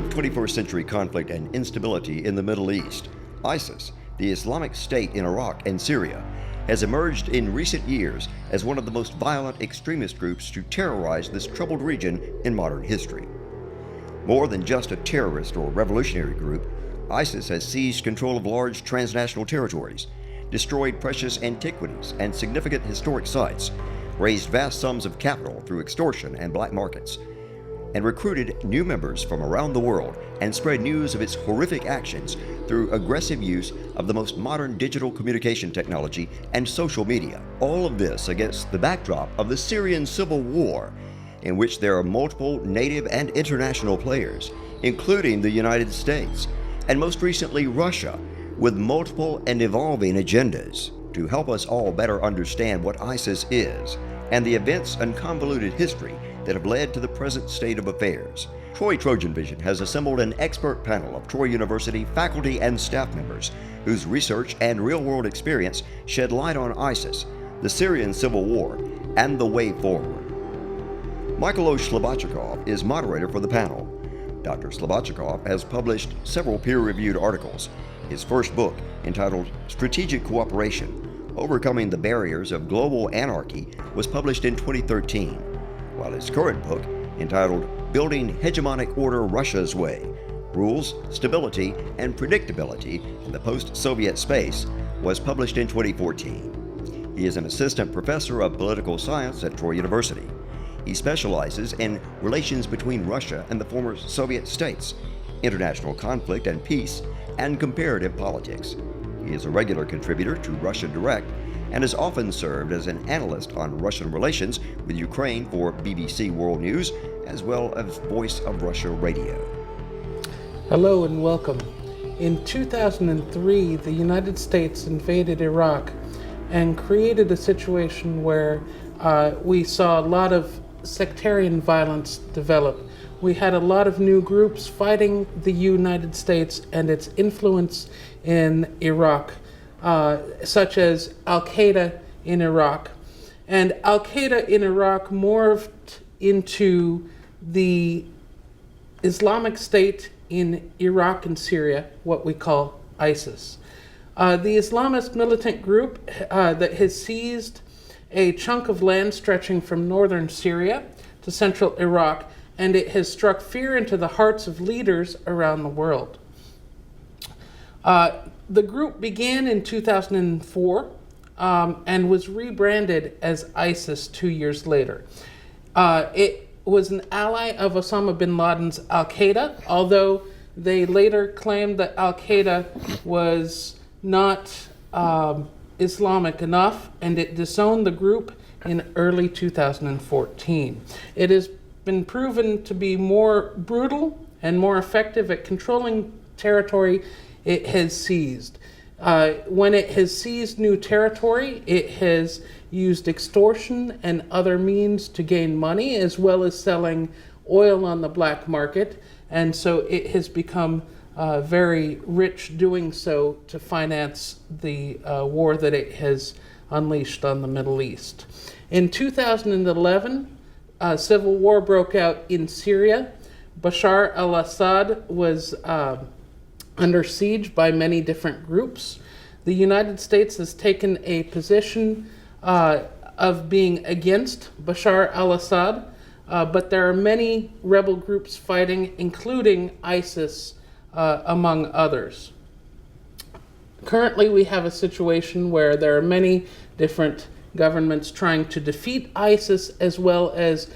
of 21st century conflict and instability in the Middle East, ISIS, the Islamic State in Iraq and Syria, has emerged in recent years as one of the most violent extremist groups to terrorize this troubled region in modern history. More than just a terrorist or revolutionary group, ISIS has seized control of large transnational territories, destroyed precious antiquities and significant historic sites, raised vast sums of capital through extortion and black markets, and recruited new members from around the world and spread news of its horrific actions through aggressive use of the most modern digital communication technology and social media. All of this against the backdrop of the Syrian civil war, in which there are multiple native and international players, including the United States, and most recently Russia, with multiple and evolving agendas. To help us all better understand what ISIS is and the events and convoluted history that have led to the present state of affairs, TrojanVision has assembled an expert panel of Troy University faculty and staff members whose research and real-world experience shed light on ISIS, the Syrian civil war, and the way forward. Michael O. Slobodchikov is moderator for the panel. Dr. Slobodchikov has published several peer-reviewed articles. His first book, entitled Strategic Cooperation: Overcoming the Barriers of Global Anarchy, was published in 2013, while his current book, entitled Building Hegemonic Order Russia's Way: Rules, Stability, and Predictability in the Post-Soviet Space, was published in 2014. He is an assistant professor of political science at Troy University. He specializes in relations between Russia and the former Soviet states, international conflict and peace, and comparative politics. He is a regular contributor to Russia Direct and has often served as an analyst on Russian relations with Ukraine for BBC World News, as well as Voice of Russia Radio. Hello and welcome. In 2003, the United States invaded Iraq and created a situation where we saw a lot of sectarian violence develop. We had a lot of new groups fighting the United States and its influence in Iraq, such as Al-Qaeda in Iraq. And Al-Qaeda in Iraq morphed into the Islamic State in Iraq and Syria, what we call ISIS. The Islamist militant group that has seized a chunk of land stretching from northern Syria to central Iraq, and it has struck fear into the hearts of leaders around the world. The group began in 2004 and was rebranded as ISIS 2 years later. It was an ally of Osama bin Laden's Al-Qaeda, although they later claimed that Al-Qaeda was not Islamic enough, and it disowned the group in early 2014. It has been proven to be more brutal and more effective at controlling territory it has seized. When it has seized new territory, it has used extortion and other means to gain money, as well as selling oil on the black market, and so it has become very rich doing so to finance the war that it has unleashed on the Middle East. In 2011, civil war broke out in Syria. Bashar al-Assad was under siege by many different groups. The United States has taken a position of being against Bashar al-Assad, but there are many rebel groups fighting, including ISIS, among others. Currently, we have a situation where there are many different governments trying to defeat ISIS, as well as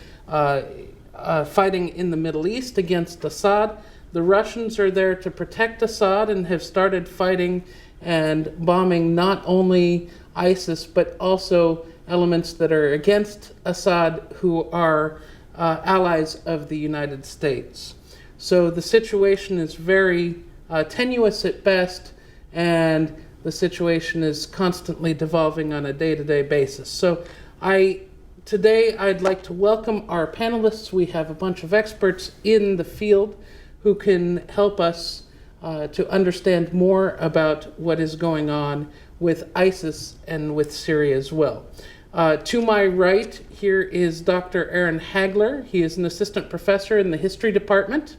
fighting in the Middle East against Assad. The Russians are there to protect Assad and have started fighting and bombing not only ISIS, but also elements that are against Assad, who are allies of the United States. So the situation is very tenuous at best, and the situation is constantly devolving on a day-to-day basis. So today I'd like to welcome our panelists. We have a bunch of experts in the field who can help us to understand more about what is going on with ISIS and with Syria as well. To my right here is Dr. Aaron Hagler. He is an assistant professor in the history department.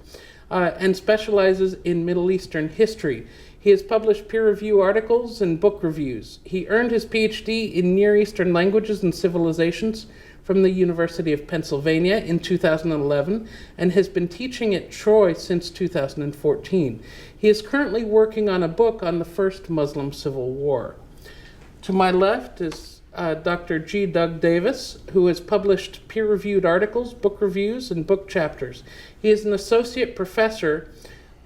and specializes in Middle Eastern history. He has published peer-reviewed articles and book reviews. He earned his PhD in Near Eastern Languages and Civilizations from the University of Pennsylvania in 2011 and has been teaching at Troy since 2014. He is currently working on a book on the First Muslim Civil War. To my left is Dr. G. Doug Davis, who has published peer-reviewed articles, book reviews, and book chapters. He is an associate professor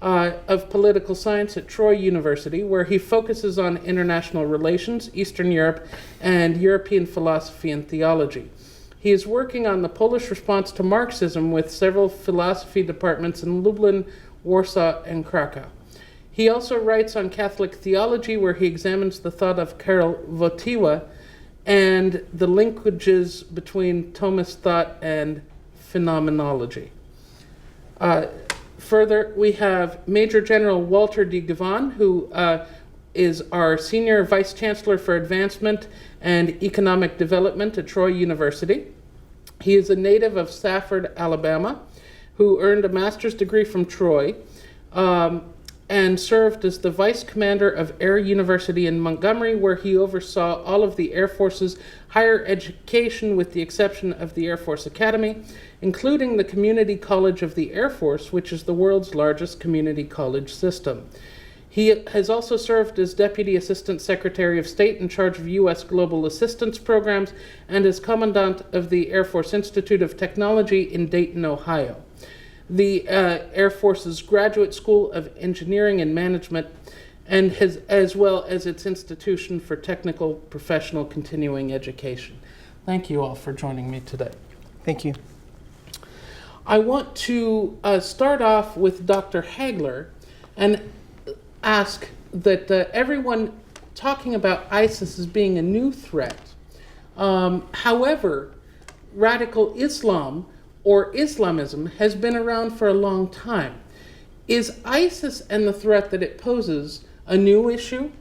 of political science at Troy University, where he focuses on international relations, Eastern Europe, and European philosophy and theology. He is working on the Polish response to Marxism with several philosophy departments in Lublin, Warsaw, and Krakow. He also writes on Catholic theology, where he examines the thought of Karol Wojtyła and the linkages between Thomist thought and phenomenology. Further, we have Major General Walter D. Gavon, who is our Senior Vice Chancellor for Advancement and Economic Development at Troy University. He is a native of Safford, Alabama, who earned a master's degree from Troy and served as the Vice Commander of Air University in Montgomery, where he oversaw all of the Air Force's higher education with the exception of the Air Force Academy, including the Community College of the Air Force, which is the world's largest community college system. He has also served as Deputy Assistant Secretary of State in charge of U.S. Global Assistance Programs and as Commandant of the Air Force Institute of Technology in Dayton, Ohio, the Air Force's Graduate School of Engineering and Management, and as well as its Institution for Technical Professional Continuing Education. Thank you all for joining me today. Thank you. I want to start off with Dr. Hagler and ask that everyone talking about ISIS as being a new threat. However, radical Islam or Islamism has been around for a long time. Is ISIS and the threat that it poses a new issue?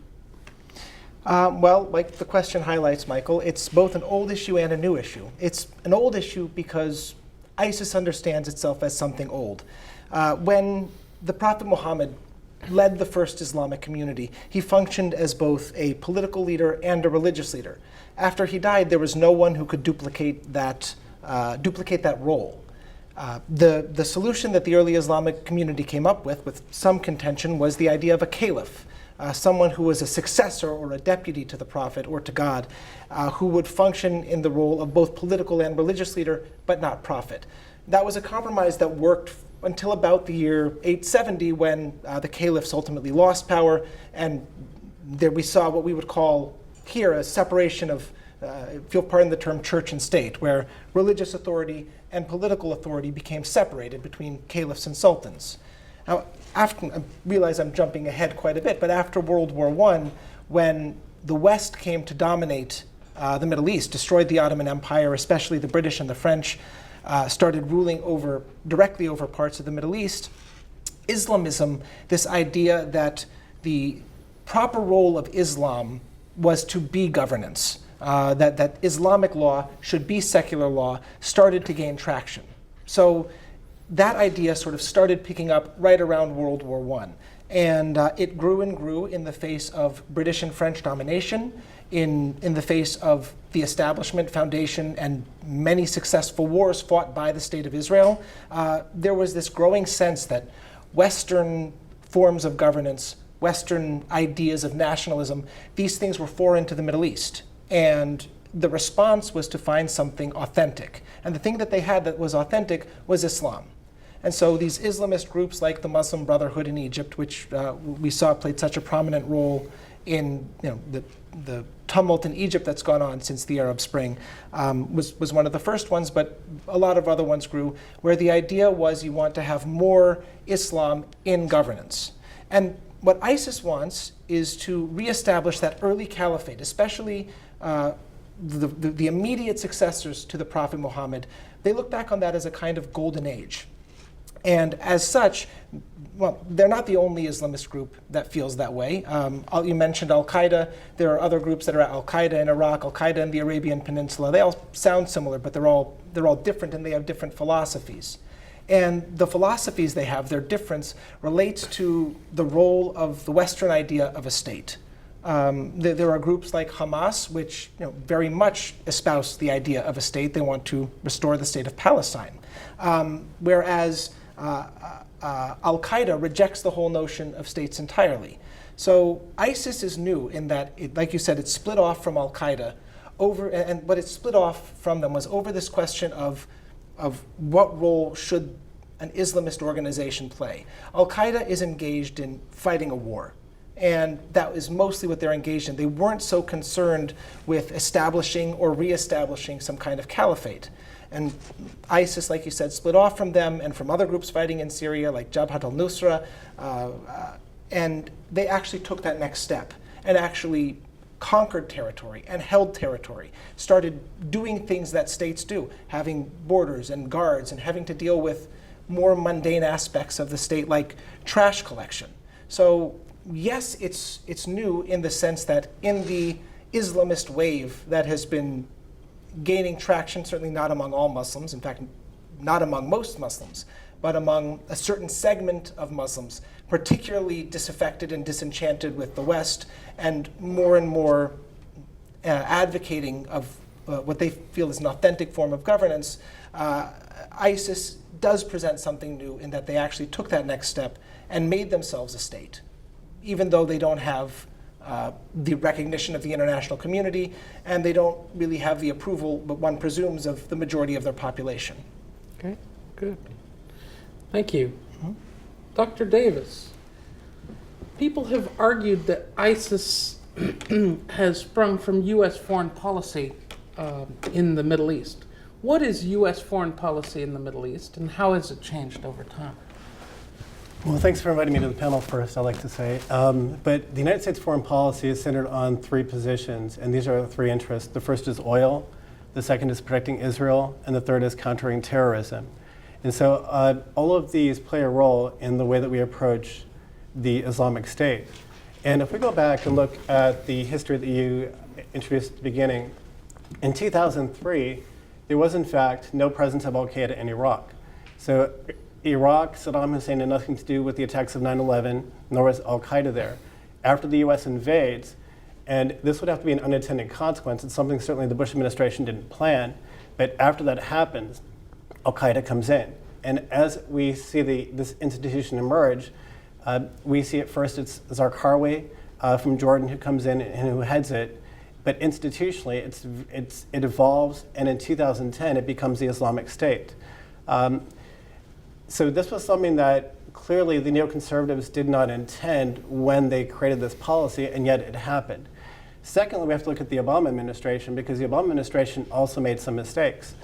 Well, like the question highlights, Michael, it's both an old issue and a new issue. It's an old issue because ISIS understands itself as something old. When the Prophet Muhammad led the first Islamic community, he functioned as both a political leader and a religious leader. After he died, there was no one who could duplicate that role. The solution that the early Islamic community came up with some contention, was the idea of a caliph, someone who was a successor or a deputy to the Prophet or to God, who would function in the role of both political and religious leader, but not prophet. That was a compromise that worked until about the year 870, when the caliphs ultimately lost power, and there we saw what we would call here a separation of, if you'll pardon the term, church and state, where religious authority and political authority became separated between caliphs and sultans. Now, I realize I'm jumping ahead quite a bit, but after World War I, when the West came to dominate the Middle East, destroyed the Ottoman Empire, especially the British and the French, started ruling directly over parts of the Middle East, Islamism, this idea that the proper role of Islam was to be governance, that Islamic law should be secular law, started to gain traction. So that idea sort of started picking up right around World War I. And it grew and grew in the face of British and French domination, in the face of the establishment, foundation, and many successful wars fought by the State of Israel. There was this growing sense that Western forms of governance, Western ideas of nationalism, these things were foreign to the Middle East. And the response was to find something authentic. And the thing that they had that was authentic was Islam. And so these Islamist groups like the Muslim Brotherhood in Egypt, which we saw played such a prominent role in the tumult in Egypt that's gone on since the Arab Spring, was one of the first ones, but a lot of other ones grew, where the idea was you want to have more Islam in governance. And what ISIS wants is to reestablish that early caliphate, especially the immediate successors to the Prophet Muhammad. They look back on that as a kind of golden age. And as such, well, they're not the only Islamist group that feels that way. You mentioned Al-Qaeda. There are other groups that are Al-Qaeda in Iraq, Al-Qaeda in the Arabian Peninsula. They all sound similar, but they're all different, and they have different philosophies. And the philosophies they have, their difference, relates to the role of the Western idea of a state. There are groups like Hamas, which very much espouse the idea of a state. They want to restore the state of Palestine. Whereas Al-Qaeda rejects the whole notion of states entirely. So ISIS is new in that, like you said, it split off from Al-Qaeda and what it split off from them was over this question of what role should an Islamist organization play. Al-Qaeda is engaged in fighting a war. And that is mostly what they're engaged in. They weren't so concerned with establishing or reestablishing some kind of caliphate. And ISIS, like you said, split off from them and from other groups fighting in Syria, like Jabhat al-Nusra. And they actually took that next step and actually conquered territory and held territory, started doing things that states do, having borders and guards and having to deal with more mundane aspects of the state like trash collection. So yes, it's new in the sense that in the Islamist wave that has been gaining traction, certainly not among all Muslims, in fact, not among most Muslims, but among a certain segment of Muslims, particularly disaffected and disenchanted with the West, and more advocating of what they feel is an authentic form of governance. ISIS does present something new in that they actually took that next step and made themselves a state, even though they don't have the recognition of the international community, and they don't really have the approval, but one presumes, of the majority of their population. Okay, good. Thank you. Dr. Davis, people have argued that ISIS has sprung from U.S. foreign policy in the Middle East. What is U.S. foreign policy in the Middle East, and how has it changed over time? Well, thanks for inviting me to the panel first, I'd like to say. But the United States foreign policy is centered on three positions, and these are the three interests. The first is oil, the second is protecting Israel, and the third is countering terrorism. And so all of these play a role in the way that we approach the Islamic State. And if we go back and look at the history that you introduced at the beginning, in 2003, there was in fact no presence of Al-Qaeda in Iraq. So Iraq, Saddam Hussein had nothing to do with the attacks of 9/11, nor was Al-Qaeda there. After the US invades, and this would have to be an unintended consequence, it's something certainly the Bush administration didn't plan, but after that happens, Al-Qaeda comes in. And as we see this institution emerge, we see at first it's Zarqawi from Jordan who comes in and who heads it. But institutionally, it evolves, and in 2010, it becomes the Islamic State. So this was something that clearly the neoconservatives did not intend when they created this policy, and yet it happened. Secondly, we have to look at the Obama administration, because the Obama administration also made some mistakes.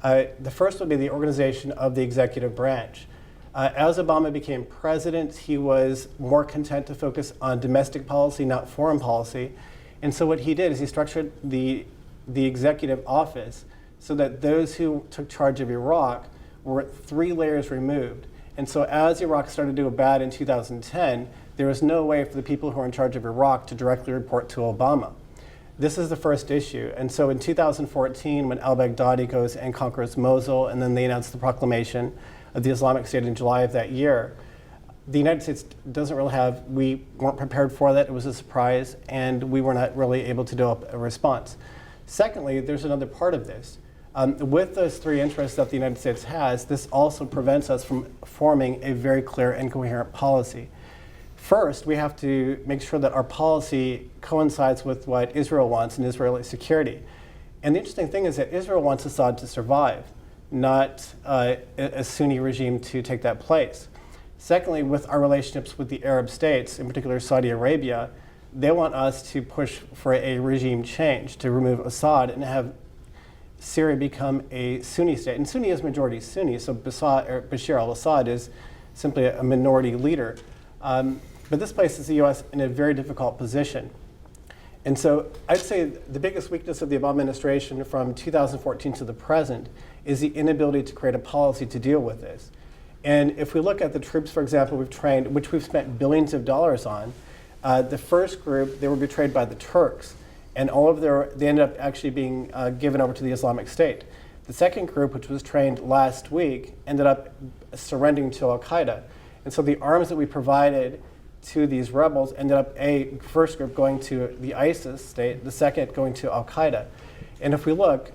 The first would be the organization of the executive branch. As Obama became president, he was more content to focus on domestic policy, not foreign policy. And so what he did is he structured the executive office so that those who took charge of Iraq were 3 layers removed. And so as Iraq started to go bad in 2010, there was no way for the people who were in charge of Iraq to directly report to Obama. This is the first issue. And so in 2014, when al-Baghdadi goes and conquers Mosul, and then they announce the proclamation of the Islamic State in July of that year, the United States doesn't really we weren't prepared for that. It was a surprise, and we were not really able to do a response. Secondly, there's another part of this. With those 3 interests that the United States has, this also prevents us from forming a very clear and coherent policy. First, we have to make sure that our policy coincides with what Israel wants in Israeli security. And the interesting thing is that Israel wants Assad to survive, not a Sunni regime to take that place. Secondly, with our relationships with the Arab states, in particular Saudi Arabia, they want us to push for a regime change, to remove Assad and have Syria become a Sunni state. And Sunni is majority Sunni, so Bashar al-Assad is simply a minority leader. But this places the US in a very difficult position. And so I'd say the biggest weakness of the Obama administration from 2014 to the present is the inability to create a policy to deal with this. And if we look at the troops, for example, we've trained, which we've spent billions of dollars on, the first group, they were betrayed by the Turks. And they ended up actually being given over to the Islamic State. The second group, which was trained last week, ended up surrendering to Al-Qaeda. And so the arms that we provided to these rebels ended up first group going to the ISIS state, the second going to Al-Qaeda. And if we look,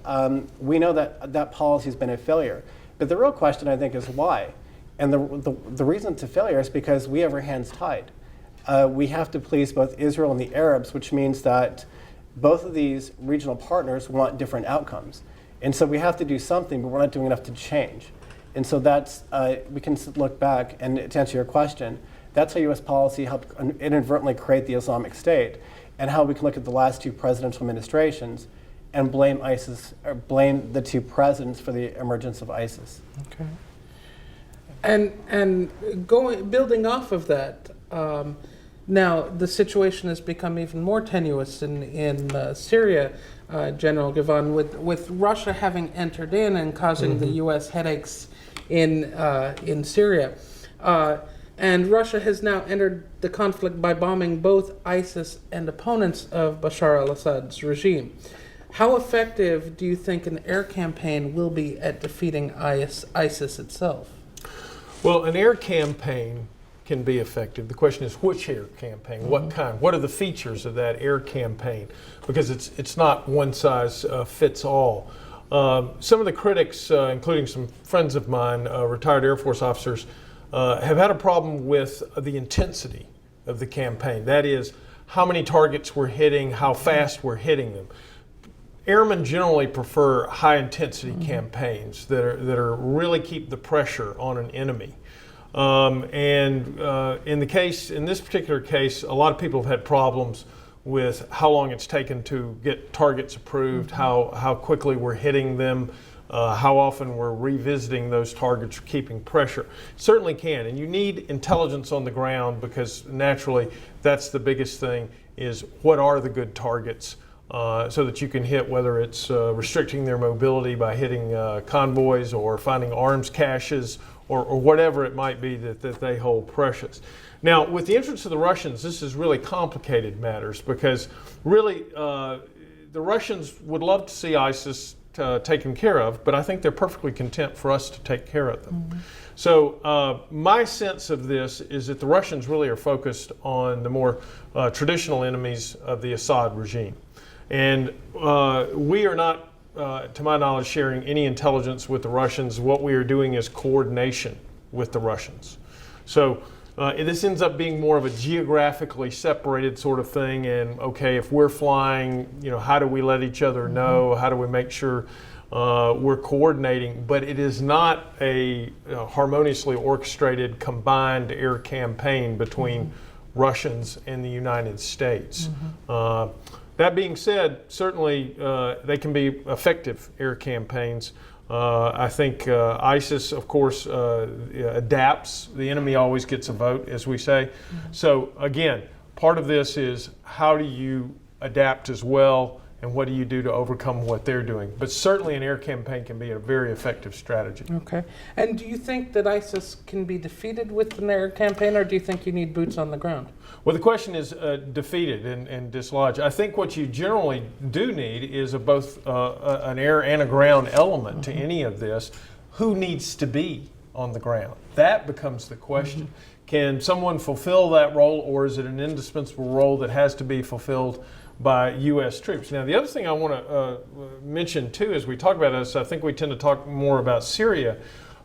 we know that that policy has been a failure. But the real question, I think, is why? And the reason it's a failure is because we have our hands tied. We have to please both Israel and the Arabs, which means that both of these regional partners want different outcomes. And so we have to do something, but we're not doing enough to change. And so that's, we can look back, and to answer your question, that's how U.S. policy helped inadvertently create the Islamic State, and how we can look at the last two presidential administrations and blame ISIS, or blame the two presidents for the emergence of ISIS. Okay. And building off of that, now the situation has become even more tenuous in Syria, General Gavan, with Russia having entered in and causing the U.S. headaches in Syria. And Russia has now entered the conflict by bombing both ISIS and opponents of Bashar al-Assad's regime. How effective do you think an air campaign will be at defeating ISIS itself? Well, an air campaign can be effective. The question is which air campaign, what kind, what are the features of that air campaign? Because it's not one size fits all. Some of the critics, including some friends of mine, retired Air Force officers, have had a problem with the intensity of the campaign. That is, how many targets we're hitting, how fast we're hitting them. Airmen generally prefer high-intensity campaigns that are really keep the pressure on an enemy. In this particular case, a lot of people have had problems with how long it's taken to get targets approved, how quickly we're hitting them, how often we're revisiting those targets, keeping pressure. Certainly can, and you need intelligence on the ground, because naturally that's the biggest thing, is what are the good targets, so that you can hit, whether it's restricting their mobility by hitting convoys or finding arms caches or whatever it might be that they hold precious. Now, with the entrance of the Russians, this is really complicated matters, because really the Russians would love to see ISIS taken care of, but I think they're perfectly content for us to take care of them. So my sense of this is that the Russians really are focused on the more traditional enemies of the Assad regime. And we are not, to my knowledge, sharing any intelligence with the Russians. What we are doing is coordination with the Russians. So this ends up being more of a geographically separated sort of thing. And okay, if we're flying, how do we let each other know? How do we make sure we're coordinating? But it is not a harmoniously orchestrated, combined air campaign between Russians and the United States. That being said, certainly they can be effective air campaigns. I think ISIS, of course, adapts. The enemy always gets a vote, as we say. So again, part of this is how do you adapt as well, and what do you do to overcome what they're doing? But certainly an air campaign can be a very effective strategy. Okay. And do you think that ISIS can be defeated with an air campaign, or do you think you need boots on the ground? Well, the question is defeated and dislodged. I think what you generally do need is both an air and a ground element to any of this. Who needs to be on the ground? That becomes the question. Can someone fulfill that role, or is it an indispensable role that has to be fulfilled by U.S. troops? Now, the other thing I want to mention too, as we talk about this, I think we tend to talk more about Syria,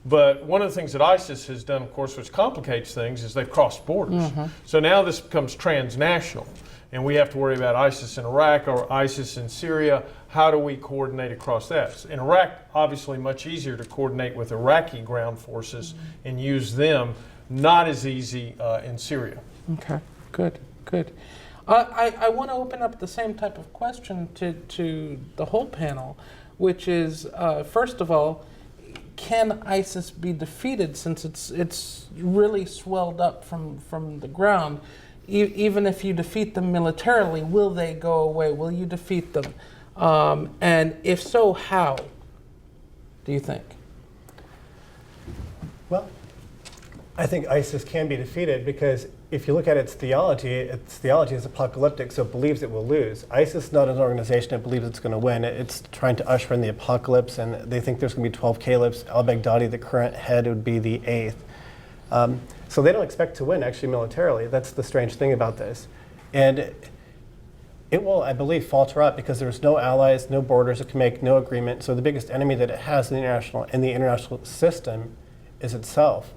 but one of the things that ISIS has done, of course, which complicates things, is they've crossed borders. So now this becomes transnational, and we have to worry about ISIS in Iraq or ISIS in Syria. How do we coordinate across that? In Iraq, obviously much easier to coordinate with Iraqi ground forces and use them. Not as easy in Syria. Okay, good. I want to open up the same type of question to the whole panel, which is, first of all, can ISIS be defeated, since it's really swelled up from the ground? Even if you defeat them militarily, will they go away? Will you defeat them? And if so, how do you think? Well, I think ISIS can be defeated because if you look at its theology is apocalyptic, so it believes it will lose. ISIS is not an organization that believes it's going to win. It's trying to usher in the apocalypse, and they think there's going to be 12 caliphs. Al-Baghdadi, the current head, would be the 8th. So they don't expect to win, actually, militarily. That's the strange thing about this. And it will, I believe, falter out because there's no allies, no borders, it can make no agreement. So the biggest enemy that it has in the international system is itself.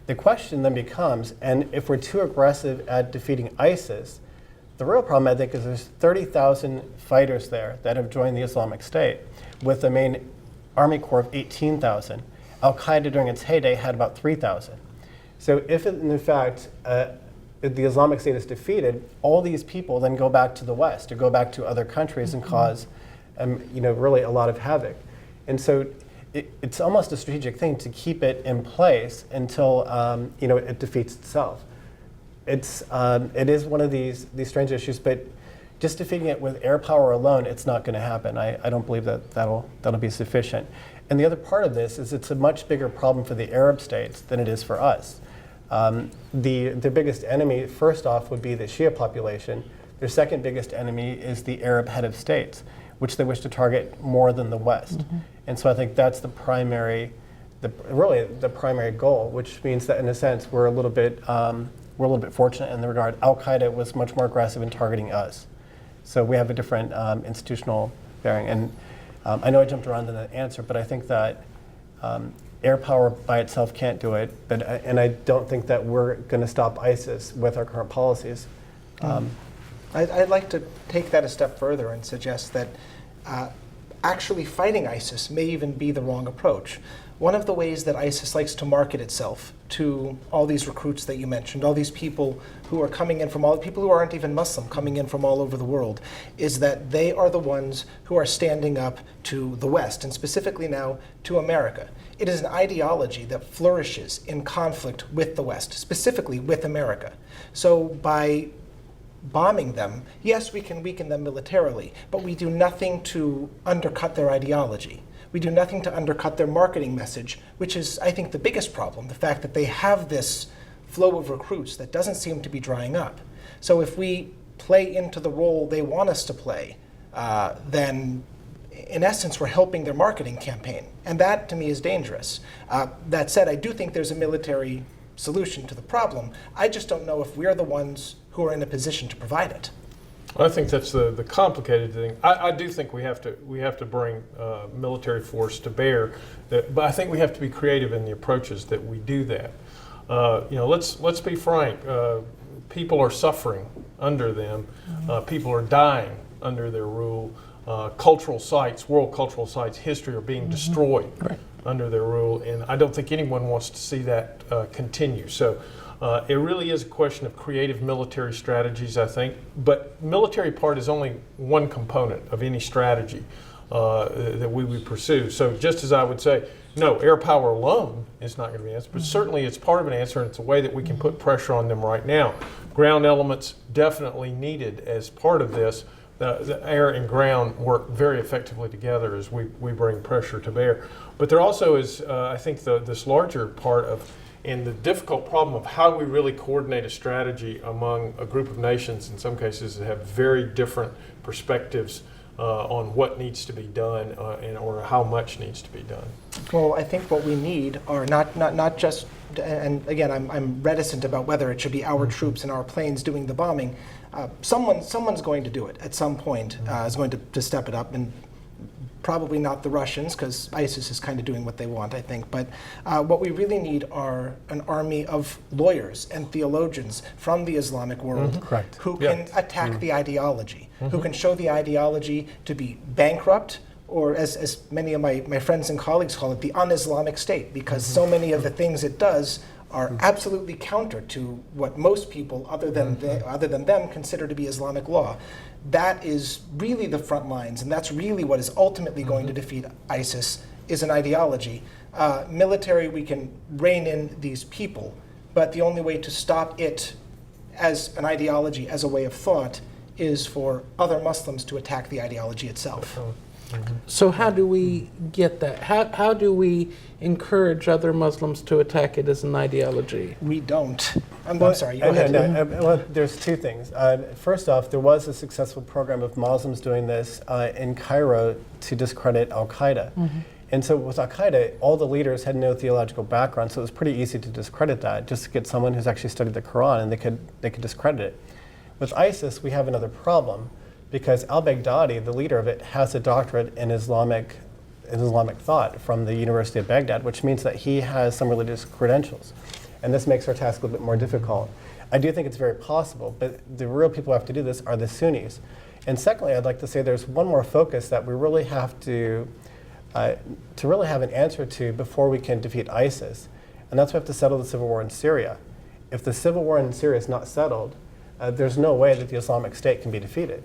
The question then becomes, and if we're too aggressive at defeating ISIS, the real problem, I think, is there's 30,000 fighters there that have joined the Islamic State with a main army corps of 18,000. Al-Qaeda during its heyday had about 3,000. So if, in fact, the Islamic State is defeated, all these people then go back to the West or go back to other countries and cause, really a lot of havoc. And so it's almost a strategic thing to keep it in place until it defeats itself. It is one of these strange issues, but just defeating it with air power alone, it's not going to happen. I don't believe that'll be sufficient. And the other part of this is it's a much bigger problem for the Arab states than it is for us. Their biggest enemy, first off, would be the Shia population. Their second biggest enemy is the Arab head of states, which they wish to target more than the West. And so I think that's the primary goal, which means that in a sense we're a little bit fortunate in the regard. Al-Qaeda was much more aggressive in targeting us. So we have a different institutional bearing. And I know I jumped around in that answer, but I think that air power by itself can't do it. And I don't think that we're going to stop ISIS with our current policies. I'd like to take that a step further and suggest that actually fighting ISIS may even be the wrong approach. One of the ways that ISIS likes to market itself to all these recruits that you mentioned, all these people who are coming in from all people who aren't even Muslim, coming in from all over the world, is that they are the ones who are standing up to the West, and specifically now to America. It is an ideology that flourishes in conflict with the West, specifically with America. So by bombing them, yes, we can weaken them militarily, but we do nothing to undercut their ideology. We do nothing to undercut their marketing message, which is, I think, the biggest problem, the fact that they have this flow of recruits that doesn't seem to be drying up. So if we play into the role they want us to play, then in essence, we're helping their marketing campaign. And that, to me, is dangerous. That said, I do think there's a military solution to the problem. I just don't know if we're the ones who are in a position to provide it. I think that's the complicated thing. I do think we have to bring military force to bear, but I think we have to be creative in the approaches that we do that. Let's be frank. People are suffering under them. People are dying under their rule. Cultural sites, world cultural sites, history are being destroyed under their rule, and I don't think anyone wants to see that continue. So. It really is a question of creative military strategies, I think. But military part is only one component of any strategy that we would pursue. So just as I would say, no, air power alone is not going to be an answer, but certainly it's part of an answer, and it's a way that we can put pressure on them right now. Ground elements definitely needed as part of this. The air and ground work very effectively together as we bring pressure to bear. But there also is, I think, this larger part of and the difficult problem of how we really coordinate a strategy among a group of nations, in some cases, that have very different perspectives on what needs to be done or how much needs to be done. Well, I think what we need are not just, and again, I'm reticent about whether it should be our troops and our planes doing the bombing. Someone's going to do it at some point, is going to step it up, and probably not the Russians, because ISIS is kind of doing what they want, I think. But what we really need are an army of lawyers and theologians from the Islamic world who can attack the ideology, who can show the ideology to be bankrupt, or as many of my friends and colleagues call it, the un-Islamic state, because so many of the things it does are absolutely counter to what most people, other than them, consider to be Islamic law. That is really the front lines, and that's really what is ultimately going to defeat ISIS, is an ideology. Military, we can rein in these people, but the only way to stop it as an ideology, as a way of thought, is for other Muslims to attack the ideology itself. So how do we get that? How do we encourage other Muslims to attack it as an ideology? We don't. I'm sorry, go ahead. Well, there's two things. First off, there was a successful program of Muslims doing this in Cairo to discredit Al-Qaeda. And so with Al-Qaeda, all the leaders had no theological background, so it was pretty easy to discredit that, just to get someone who's actually studied the Quran, and they could discredit it. With ISIS, we have another problem, because al-Baghdadi, the leader of it, has a doctorate in Islamic thought from the University of Baghdad, which means that he has some religious credentials. And this makes our task a little bit more difficult. I do think it's very possible, but the real people who have to do this are the Sunnis. And secondly, I'd like to say there's one more focus that we really have to really have an answer to before we can defeat ISIS. And that's we have to settle the civil war in Syria. If the civil war in Syria is not settled, there's no way that the Islamic State can be defeated.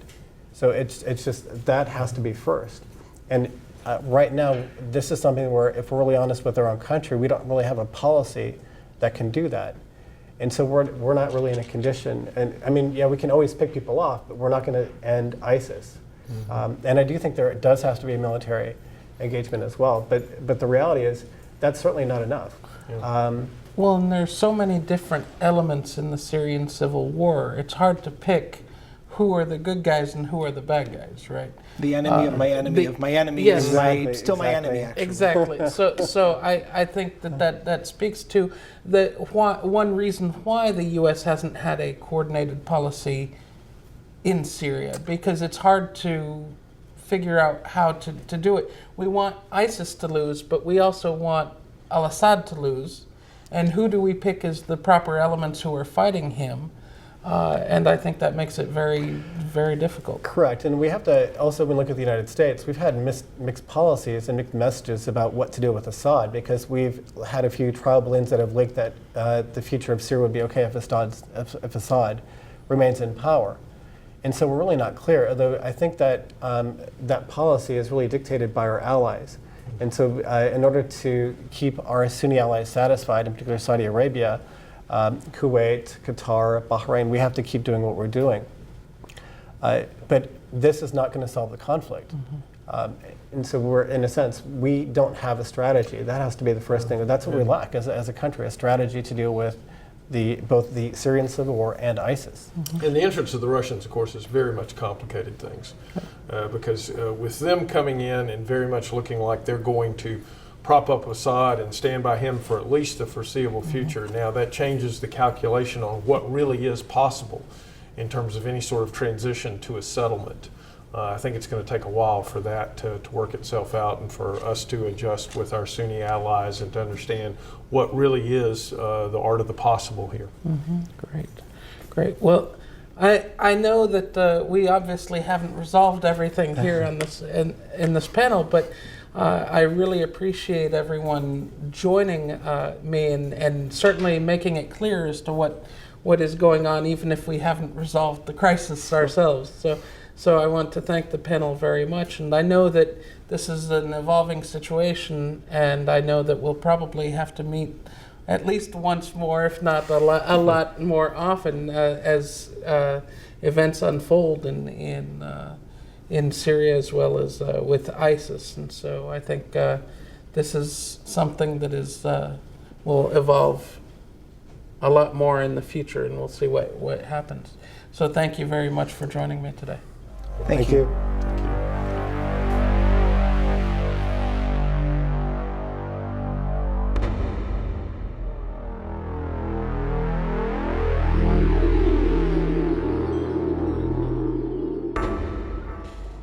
So it's just, that has to be first. And right now, this is something where, if we're really honest with our own country, we don't really have a policy that can do that. And so we're not really in a condition, and I mean, yeah, we can always pick people off, but we're not going to end ISIS. And I do think there does have to be a military engagement as well, but the reality is that's certainly not enough. Well, and there's so many different elements in the Syrian civil war. It's hard to pick who are the good guys and who are the bad guys, right? The enemy of my enemy of my enemy yes. is still my enemy, actually. Exactly. So I think that speaks to one reason why the U.S. hasn't had a coordinated policy in Syria, because it's hard to figure out how to do it. We want ISIS to lose, but we also want al-Assad to lose. And who do we pick as the proper elements who are fighting him? And I think that makes it very, very difficult. Correct. And we have to also, when we look at the United States, we've had mixed policies and mixed messages about what to do with Assad, because we've had a few trial balloons that have leaked that the future of Syria would be okay if Assad remains in power. And so we're really not clear, although I think that that policy is really dictated by our allies. And so in order to keep our Sunni allies satisfied, in particular Saudi Arabia, Kuwait, Qatar, Bahrain, we have to keep doing what we're doing. But this is not going to solve the conflict. And so we're, in a sense, we don't have a strategy. That has to be the first thing. That's what we lack as a country, a strategy to deal with both the Syrian civil war and ISIS. And the entrance of the Russians, of course, has very much complicated things, because with them coming in and very much looking like they're going to prop up Assad and stand by him for at least the foreseeable future, now that changes the calculation on what really is possible in terms of any sort of transition to a settlement. I think it's going to take a while for that to work itself out, and for us to adjust with our Sunni allies and to understand what really is the art of the possible here. Great. Well, I know that we obviously haven't resolved everything here on this in this panel, but I really appreciate everyone joining me and certainly making it clear as to what is going on, even if we haven't resolved the crisis ourselves. So I want to thank the panel very much, and I know that this is an evolving situation, and I know that we'll probably have to meet at least once more, if not a lot more often, as events unfold in Syria as well as with ISIS. And so I think this is something that will evolve a lot more in the future, and we'll see what happens. So thank you very much for joining me today. Thank you.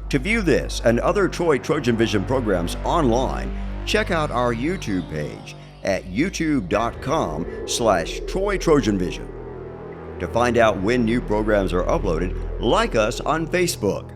To view this and other TrojanVision programs online, check out our YouTube page at youtube.com/TroyTrojanVision. To find out when new programs are uploaded, like us on Facebook.